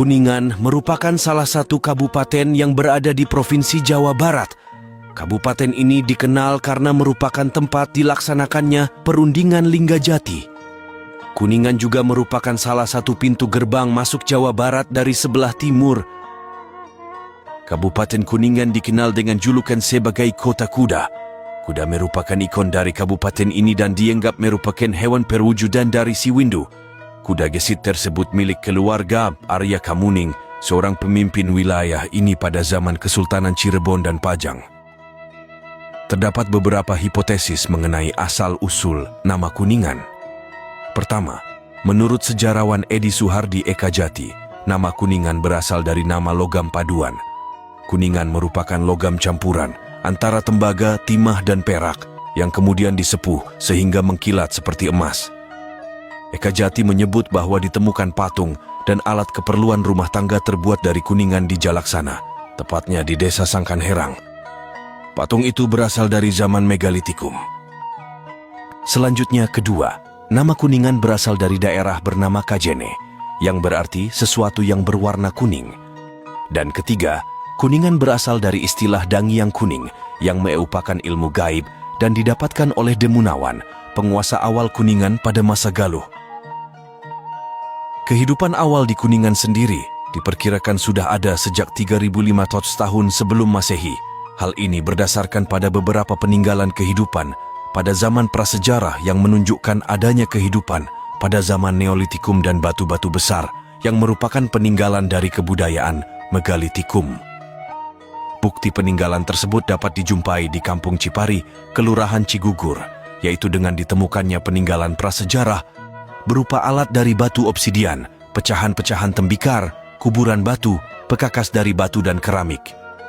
Kuningan merupakan salah satu kabupaten yang berada di Provinsi Jawa Barat. Kabupaten ini dikenal karena merupakan tempat dilaksanakannya perundingan Linggajati. Kuningan juga merupakan salah satu pintu gerbang masuk Jawa Barat dari sebelah timur. Kabupaten Kuningan dikenal dengan julukan sebagai Kota Kuda. Kuda merupakan ikon dari kabupaten ini dan dianggap merupakan hewan perwujudan dari si Windu. Kuda gesit tersebut milik keluarga Arya Kamuning, seorang pemimpin wilayah ini pada zaman Kesultanan Cirebon dan Pajang. Terdapat beberapa hipotesis mengenai asal-usul nama Kuningan. Pertama, menurut sejarawan Edi Suhardi Ekajati, nama Kuningan berasal dari nama logam paduan. Kuningan merupakan logam campuran antara tembaga, timah, dan perak yang kemudian disepuh sehingga mengkilat seperti emas. Ekajati menyebut bahwa ditemukan patung dan alat keperluan rumah tangga terbuat dari kuningan di Jalaksana, tepatnya di Desa Sangkanherang. Patung itu berasal dari zaman Megalitikum. Selanjutnya kedua, nama Kuningan berasal dari daerah bernama Kajene, yang berarti sesuatu yang berwarna kuning. Dan ketiga, Kuningan berasal dari istilah Dangiang Kuning yang merupakan ilmu gaib dan didapatkan oleh Demunawan, penguasa awal Kuningan pada masa Galuh. Kehidupan awal di Kuningan sendiri diperkirakan sudah ada sejak 3.500 tahun sebelum Masehi. Hal ini berdasarkan pada beberapa peninggalan kehidupan pada zaman prasejarah yang menunjukkan adanya kehidupan pada zaman Neolitikum dan batu-batu besar yang merupakan peninggalan dari kebudayaan Megalitikum. Bukti peninggalan tersebut dapat dijumpai di Kampung Cipari, Kelurahan Cigugur, yaitu dengan ditemukannya peninggalan prasejarah berupa alat dari batu obsidian, pecahan-pecahan tembikar, kuburan batu, pekakas dari batu dan keramik.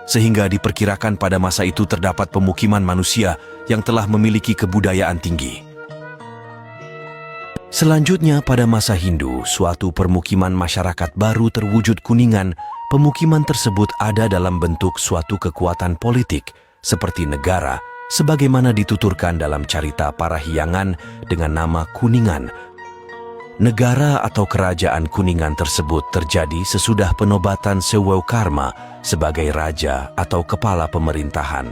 Sehingga diperkirakan pada masa itu terdapat pemukiman manusia yang telah memiliki kebudayaan tinggi. Selanjutnya pada masa Hindu, suatu permukiman masyarakat baru terwujud Kuningan. Pemukiman tersebut ada dalam bentuk suatu kekuatan politik seperti negara, sebagaimana dituturkan dalam carita Parahyangan dengan nama Kuningan. Negara atau kerajaan Kuningan tersebut terjadi sesudah penobatan Seweukarma sebagai raja atau kepala pemerintahan,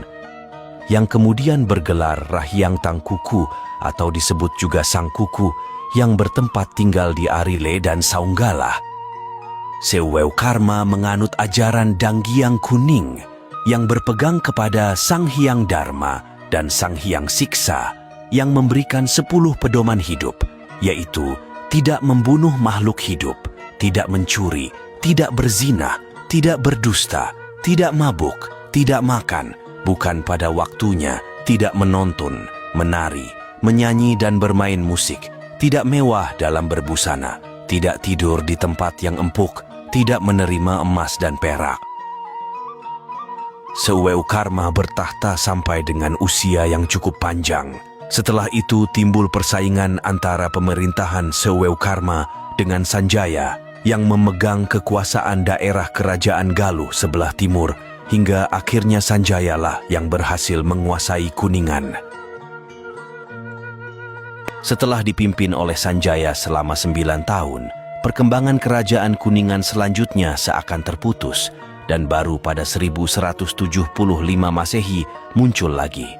yang kemudian bergelar Rahyang Tangkuku atau disebut juga Sang Kuku, yang bertempat tinggal di Arile dan Saunggala. Seweukarma menganut ajaran Dangiang Kuning yang berpegang kepada Sang Hyang Dharma dan Sang Hyang Siksa yang memberikan 10 pedoman hidup, yaitu tidak membunuh makhluk hidup, tidak mencuri, tidak berzina, tidak berdusta, tidak mabuk, tidak makan, bukan pada waktunya, tidak menonton, menari, menyanyi dan bermain musik, tidak mewah dalam berbusana, tidak tidur di tempat yang empuk, tidak menerima emas dan perak. Seweukarma bertahta sampai dengan usia yang cukup panjang. Setelah itu timbul persaingan antara pemerintahan Seweukarma dengan Sanjaya yang memegang kekuasaan daerah kerajaan Galuh sebelah timur, hingga akhirnya Sanjayalah yang berhasil menguasai Kuningan. Setelah dipimpin oleh Sanjaya selama 9 tahun, perkembangan kerajaan Kuningan selanjutnya seakan terputus dan baru pada 1175 Masehi muncul lagi.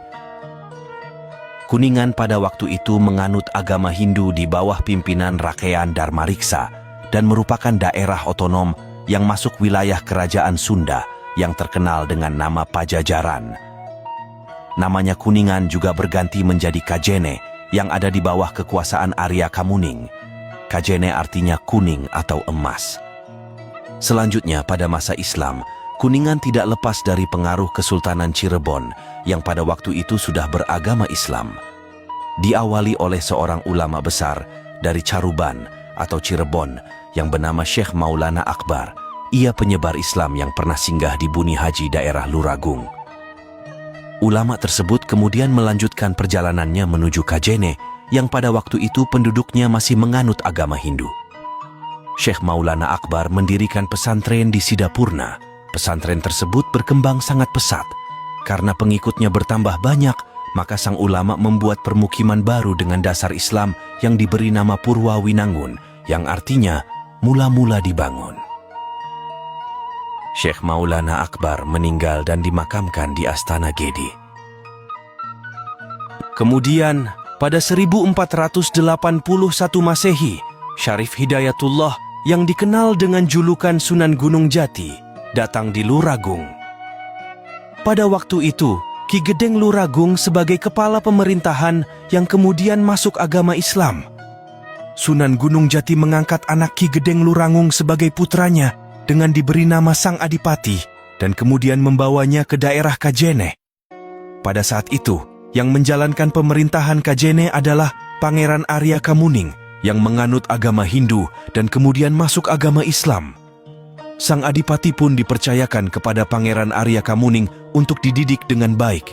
Kuningan pada waktu itu menganut agama Hindu di bawah pimpinan Rakean Dharmariksa dan merupakan daerah otonom yang masuk wilayah kerajaan Sunda yang terkenal dengan nama Pajajaran. Namanya Kuningan juga berganti menjadi Kajene yang ada di bawah kekuasaan Arya Kamuning. Kajene artinya kuning atau emas. Selanjutnya pada masa Islam, Kuningan tidak lepas dari pengaruh Kesultanan Cirebon yang pada waktu itu sudah beragama Islam. Diawali oleh seorang ulama besar dari Caruban atau Cirebon yang bernama Syekh Maulana Akbar. Ia penyebar Islam yang pernah singgah di Buni Haji daerah Luragung. Ulama tersebut kemudian melanjutkan perjalanannya menuju Kajene yang pada waktu itu penduduknya masih menganut agama Hindu. Syekh Maulana Akbar mendirikan pesantren di Sidapurna. Pesantren tersebut berkembang sangat pesat. Karena pengikutnya bertambah banyak, maka sang ulama membuat permukiman baru dengan dasar Islam yang diberi nama Purwawinangun, yang artinya mula-mula dibangun. Syekh Maulana Akbar meninggal dan dimakamkan di Astana Gedi. Kemudian, pada 1481 Masehi, Syarif Hidayatullah yang dikenal dengan julukan Sunan Gunung Jati datang di Luragung. Pada waktu itu, Ki Gedeng Luragung sebagai kepala pemerintahan yang kemudian masuk agama Islam. Sunan Gunung Jati mengangkat anak Ki Gedeng Luragung sebagai putranya dengan diberi nama Sang Adipati dan kemudian membawanya ke daerah Kajene. Pada saat itu, yang menjalankan pemerintahan Kajene adalah Pangeran Arya Kamuning yang menganut agama Hindu dan kemudian masuk agama Islam. Sang Adipati pun dipercayakan kepada Pangeran Arya Kamuning untuk dididik dengan baik.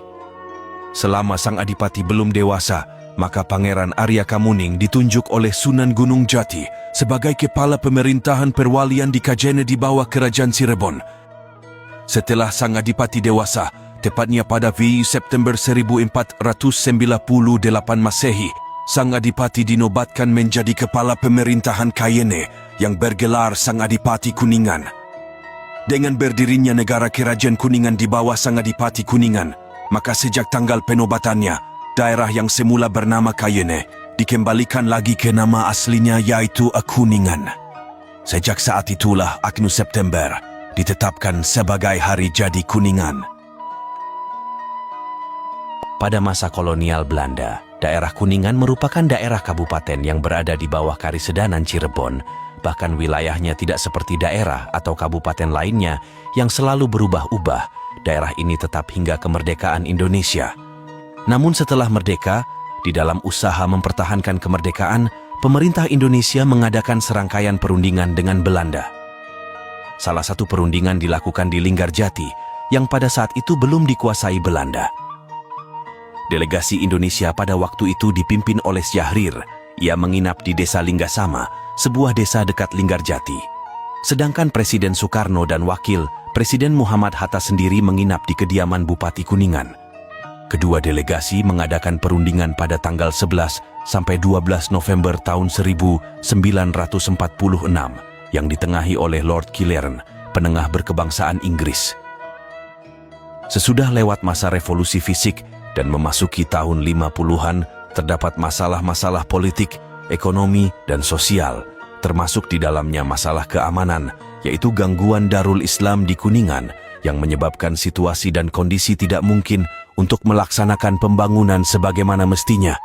Selama Sang Adipati belum dewasa, maka Pangeran Arya Kamuning ditunjuk oleh Sunan Gunung Jati sebagai kepala pemerintahan perwalian di Kajene di bawah Kerajaan Cirebon. Setelah Sang Adipati dewasa, tepatnya pada September 1498 Masehi, Sang Adipati dinobatkan menjadi kepala pemerintahan Kajene yang bergelar Sang Adipati Kuningan. Dengan berdirinya negara Kerajaan Kuningan di bawah Sang Adipati Kuningan, maka sejak tanggal penobatannya, daerah yang semula bernama Kajene dikembalikan lagi ke nama aslinya yaitu Kuningan. Sejak saat itulah Agnu September ditetapkan sebagai hari jadi Kuningan. Pada masa kolonial Belanda, daerah Kuningan merupakan daerah kabupaten yang berada di bawah Karisedanan Cirebon, bahkan wilayahnya tidak seperti daerah atau kabupaten lainnya yang selalu berubah-ubah. Daerah ini tetap hingga kemerdekaan Indonesia. Namun setelah merdeka, di dalam usaha mempertahankan kemerdekaan, pemerintah Indonesia mengadakan serangkaian perundingan dengan Belanda. Salah satu perundingan dilakukan di Linggarjati, yang pada saat itu belum dikuasai Belanda. Delegasi Indonesia pada waktu itu dipimpin oleh Syahrir. Ia menginap di Desa Linggasama, sebuah desa dekat Linggarjati. Sedangkan Presiden Soekarno dan Wakil Presiden Muhammad Hatta sendiri menginap di kediaman Bupati Kuningan. Kedua delegasi mengadakan perundingan pada tanggal 11 sampai 12 November tahun 1946 yang ditengahi oleh Lord Killearn, penengah berkebangsaan Inggris. Sesudah lewat masa revolusi fisik dan memasuki tahun 50-an, terdapat masalah-masalah politik, ekonomi, dan sosial, termasuk di dalamnya masalah keamanan, yaitu gangguan Darul Islam di Kuningan yang menyebabkan situasi dan kondisi tidak mungkin untuk melaksanakan pembangunan sebagaimana mestinya.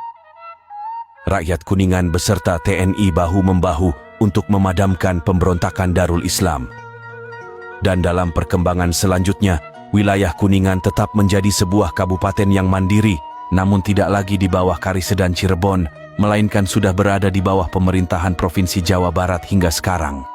Rakyat Kuningan beserta TNI bahu-membahu untuk memadamkan pemberontakan Darul Islam. Dan dalam perkembangan selanjutnya, wilayah Kuningan tetap menjadi sebuah kabupaten yang mandiri, namun tidak lagi di bawah Karisedan Cirebon, melainkan sudah berada di bawah pemerintahan Provinsi Jawa Barat hingga sekarang.